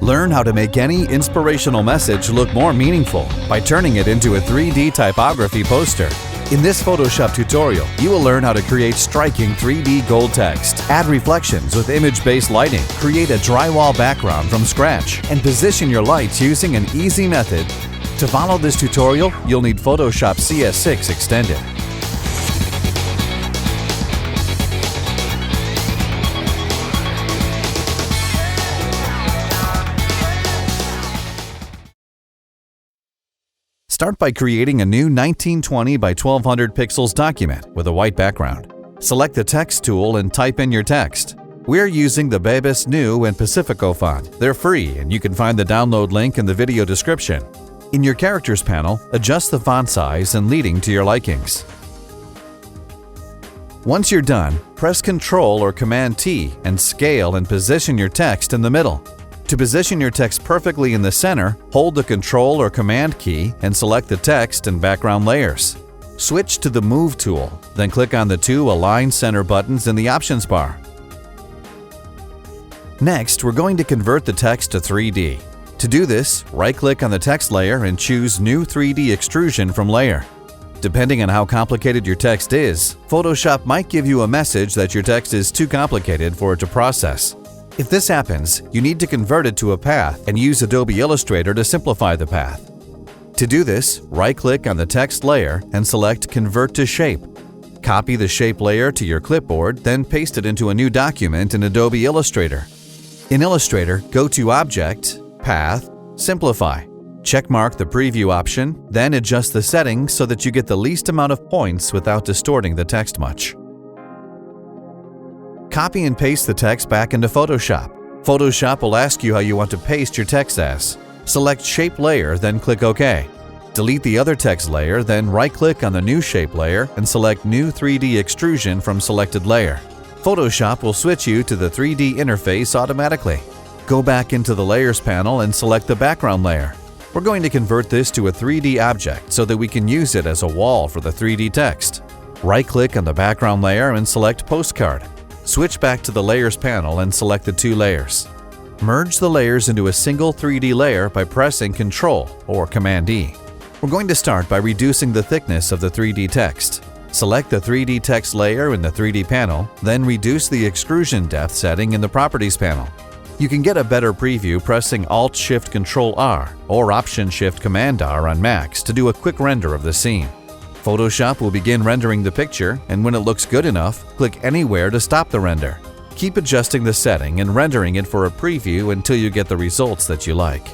Learn how to make any inspirational message look more meaningful by turning it into a 3D typography poster. In this Photoshop tutorial, you will learn how to create striking 3D gold text, add reflections with image-based lighting, create a drywall background from scratch, and position your lights using an easy method. To follow this tutorial, you'll need Photoshop CS6 Extended. Start by creating a new 1920 by 1200 pixels document with a white background. Select the Text tool and type in your text. We're using the Babus New and Pacifico font. They're free, and you can find the download link in the video description. In your Characters panel, adjust the font size and leading to your likings. Once you're done, press Ctrl or Command-T and scale and position your text in the middle. To position your text perfectly in the center, hold the Ctrl or Command key and select the text and background layers. Switch to the Move tool, then click on the two Align Center buttons in the Options bar. Next, we're going to convert the text to 3D. To do this, right-click on the text layer and choose New 3D Extrusion from Layer. Depending on how complicated your text is, Photoshop might give you a message that your text is too complicated for it to process. If this happens, you need to convert it to a path and use Adobe Illustrator to simplify the path. To do this, right-click on the text layer and select Convert to Shape. Copy the shape layer to your clipboard, then paste it into a new document in Adobe Illustrator. In Illustrator, go to Object, Path, Simplify. Checkmark the Preview option, then adjust the settings so that you get the least amount of points without distorting the text much. Copy and paste the text back into Photoshop. Photoshop will ask you how you want to paste your text as. Select Shape Layer, then click OK. Delete the other text layer, then right-click on the new shape layer and select New 3D Extrusion from selected layer. Photoshop will switch you to the 3D interface automatically. Go back into the Layers panel and select the background layer. We're going to convert this to a 3D object so that we can use it as a wall for the 3D text. Right-click on the background layer and select Postcard. Switch back to the Layers panel and select the two layers. Merge the layers into a single 3D layer by pressing Ctrl or Command-D. We're going to start by reducing the thickness of the 3D text. Select the 3D text layer in the 3D panel, then reduce the extrusion depth setting in the Properties panel. You can get a better preview pressing Alt-Shift-Control-R or Option-Shift-Command-R on Macs to do a quick render of the scene. Photoshop will begin rendering the picture, and when it looks good enough, click anywhere to stop the render. Keep adjusting the setting and rendering it for a preview until you get the results that you like.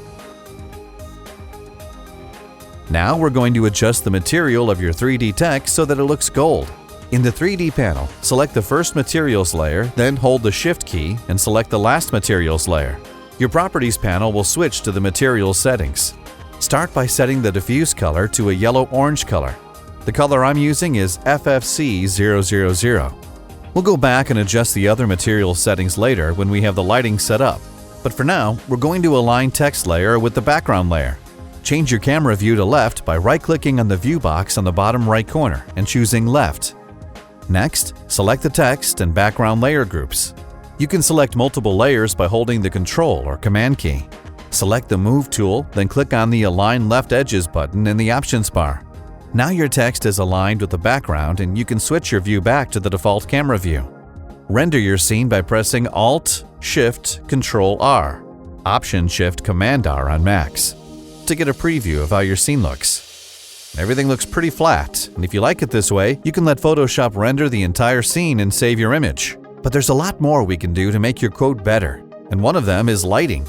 Now we're going to adjust the material of your 3D text so that it looks gold. In the 3D panel, select the first materials layer, then hold the Shift key and select the last materials layer. Your Properties panel will switch to the materials settings. Start by setting the diffuse color to a yellow-orange color. The color I'm using is FFC000. We'll go back and adjust the other material settings later when we have the lighting set up. But for now, we're going to align text layer with the background layer. Change your camera view to left by right-clicking on the view box on the bottom right corner and choosing Left. Next, select the text and background layer groups. You can select multiple layers by holding the Ctrl or Command key. Select the Move tool, then click on the Align Left Edges button in the Options bar. Now your text is aligned with the background and you can switch your view back to the default camera view. Render your scene by pressing Alt-Shift-Control-R, Option-Shift-Command-R on Macs to get a preview of how your scene looks. Everything looks pretty flat, and if you like it this way, you can let Photoshop render the entire scene and save your image. But there's a lot more we can do to make your quote better, and one of them is lighting.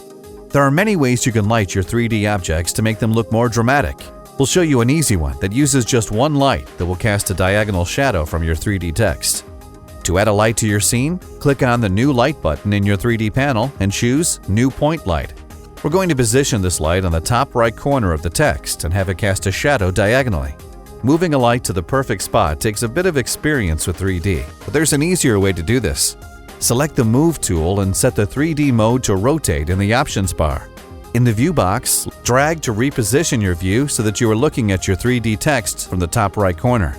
There are many ways you can light your 3D objects to make them look more dramatic. We'll show you an easy one that uses just one light that will cast a diagonal shadow from your 3D text. To add a light to your scene, click on the New Light button in your 3D panel and choose New Point Light. We're going to position this light on the top right corner of the text and have it cast a shadow diagonally. Moving a light to the perfect spot takes a bit of experience with 3D, but there's an easier way to do this. Select the Move tool and set the 3D mode to rotate in the Options bar. In the view box, drag to reposition your view so that you are looking at your 3D text from the top right corner.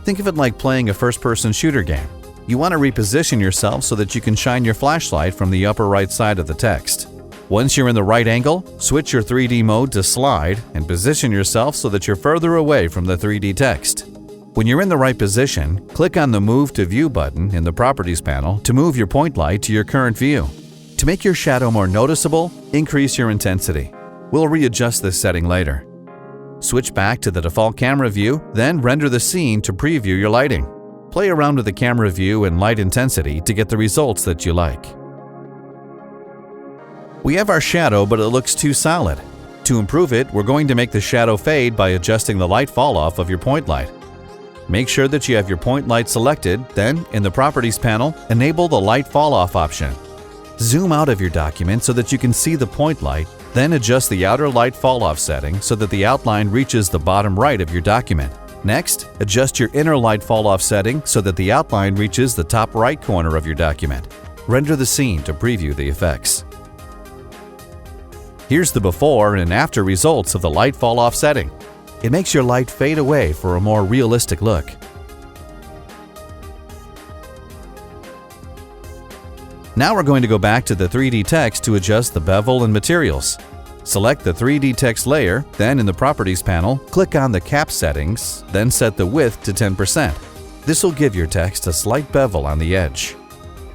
Think of it like playing a first-person shooter game. You want to reposition yourself so that you can shine your flashlight from the upper right side of the text. Once you're in the right angle, switch your 3D mode to slide and position yourself so that you're further away from the 3D text. When you're in the right position, click on the Move to View button in the Properties panel to move your point light to your current view. To make your shadow more noticeable, increase your intensity. We'll readjust this setting later. Switch back to the default camera view, then render the scene to preview your lighting. Play around with the camera view and light intensity to get the results that you like. We have our shadow, but it looks too solid. To improve it, we're going to make the shadow fade by adjusting the light fall-off of your point light. Make sure that you have your point light selected, then, in the Properties panel, enable the Light Fall-Off option. Zoom out of your document so that you can see the point light, then adjust the outer light fall-off setting so that the outline reaches the bottom right of your document. Next, adjust your inner light fall-off setting so that the outline reaches the top right corner of your document. Render the scene to preview the effects. Here's the before and after results of the light fall-off setting. It makes your light fade away for a more realistic look. Now we're going to go back to the 3D text to adjust the bevel and materials. Select the 3D text layer, then in the Properties panel, click on the cap settings, then set the width to 10%. This will give your text a slight bevel on the edge.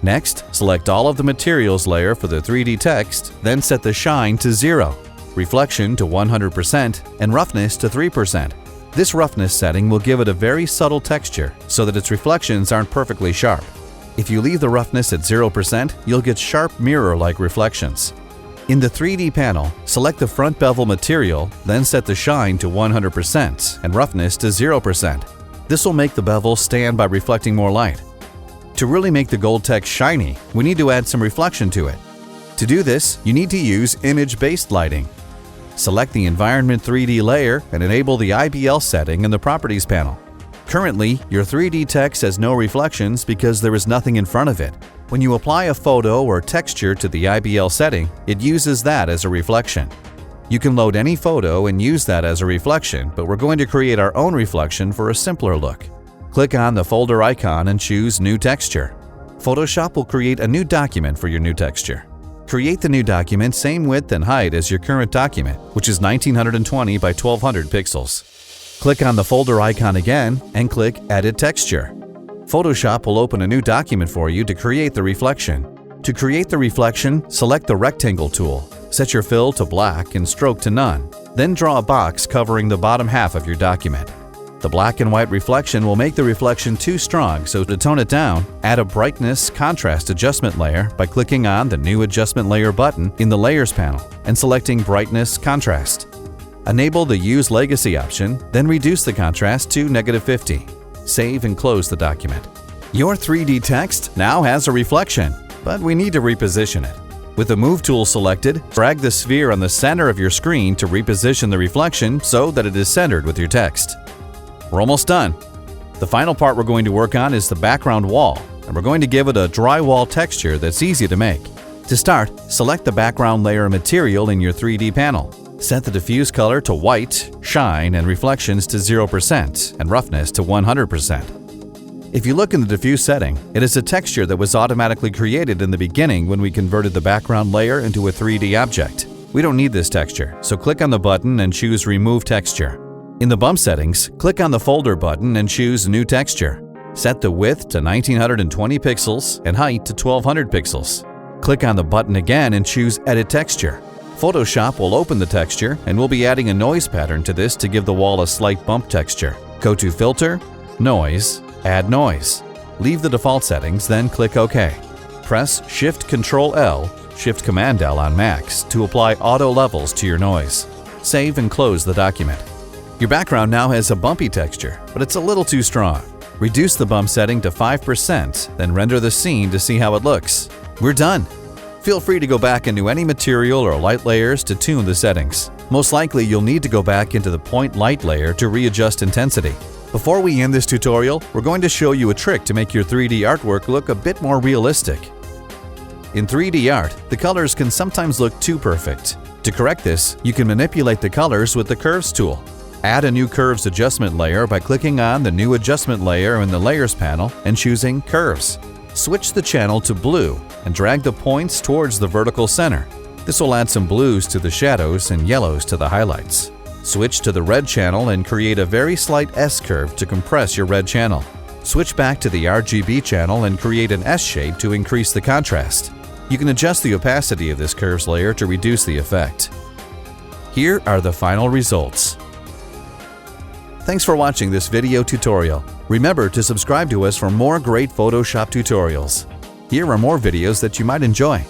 Next, select all of the materials layer for the 3D text, then set the shine to 0, reflection to 100%, and roughness to 3%. This roughness setting will give it a very subtle texture so that its reflections aren't perfectly sharp. If you leave the roughness at 0%, you'll get sharp mirror-like reflections. In the 3D panel, select the front bevel material, then set the shine to 100% and roughness to 0%. This will make the bevel stand by reflecting more light. To really make the gold text shiny, we need to add some reflection to it. To do this, you need to use image-based lighting. Select the Environment 3D layer and enable the IBL setting in the Properties panel. Currently, your 3D text has no reflections because there is nothing in front of it. When you apply a photo or texture to the IBL setting, it uses that as a reflection. You can load any photo and use that as a reflection, but we're going to create our own reflection for a simpler look. Click on the folder icon and choose New Texture. Photoshop will create a new document for your new texture. Create the new document same width and height as your current document, which is 1920 by 1200 pixels. Click on the folder icon again and click Edit Texture. Photoshop will open a new document for you to create the reflection. To create the reflection, select the Rectangle tool. Set your fill to black and stroke to none. Then draw a box covering the bottom half of your document. The black and white reflection will make the reflection too strong, so to tone it down, add a Brightness Contrast Adjustment layer by clicking on the New Adjustment Layer button in the Layers panel and selecting Brightness Contrast. Enable the Use Legacy option, then reduce the contrast to -50. Save and close the document. Your 3D text now has a reflection, but we need to reposition it. With the Move tool selected, drag the sphere on the center of your screen to reposition the reflection so that it is centered with your text. We're almost done. The final part we're going to work on is the background wall, and we're going to give it a drywall texture that's easy to make. To start, select the background layer material in your 3D panel. Set the diffuse color to white, shine, and reflections to 0%, and roughness to 100%. If you look in the diffuse setting, it is a texture that was automatically created in the beginning when we converted the background layer into a 3D object. We don't need this texture, so click on the button and choose Remove Texture. In the bump settings, click on the folder button and choose New Texture. Set the width to 1920 pixels and height to 1200 pixels. Click on the button again and choose Edit Texture. Photoshop will open the texture and we'll be adding a noise pattern to this to give the wall a slight bump texture. Go to Filter, Noise, Add Noise. Leave the default settings, then click OK. Press Shift-Control-L, Shift-Command-L on Macs to apply auto levels to your noise. Save and close the document. Your background now has a bumpy texture, but it's a little too strong. Reduce the bump setting to 5%, then render the scene to see how it looks. We're done! Feel free to go back into any material or light layers to tune the settings. Most likely you'll need to go back into the point light layer to readjust intensity. Before we end this tutorial, we're going to show you a trick to make your 3D artwork look a bit more realistic. In 3D art, the colors can sometimes look too perfect. To correct this, you can manipulate the colors with the Curves tool. Add a new Curves adjustment layer by clicking on the New Adjustment layer in the Layers panel and choosing Curves. Switch the channel to blue and drag the points towards the vertical center. This will add some blues to the shadows and yellows to the highlights. Switch to the red channel and create a very slight S-curve to compress your red channel. Switch back to the RGB channel and create an S shape to increase the contrast. You can adjust the opacity of this curves layer to reduce the effect. Here are the final results. Thanks for watching this video tutorial. Remember to subscribe to us for more great Photoshop tutorials. Here are more videos that you might enjoy.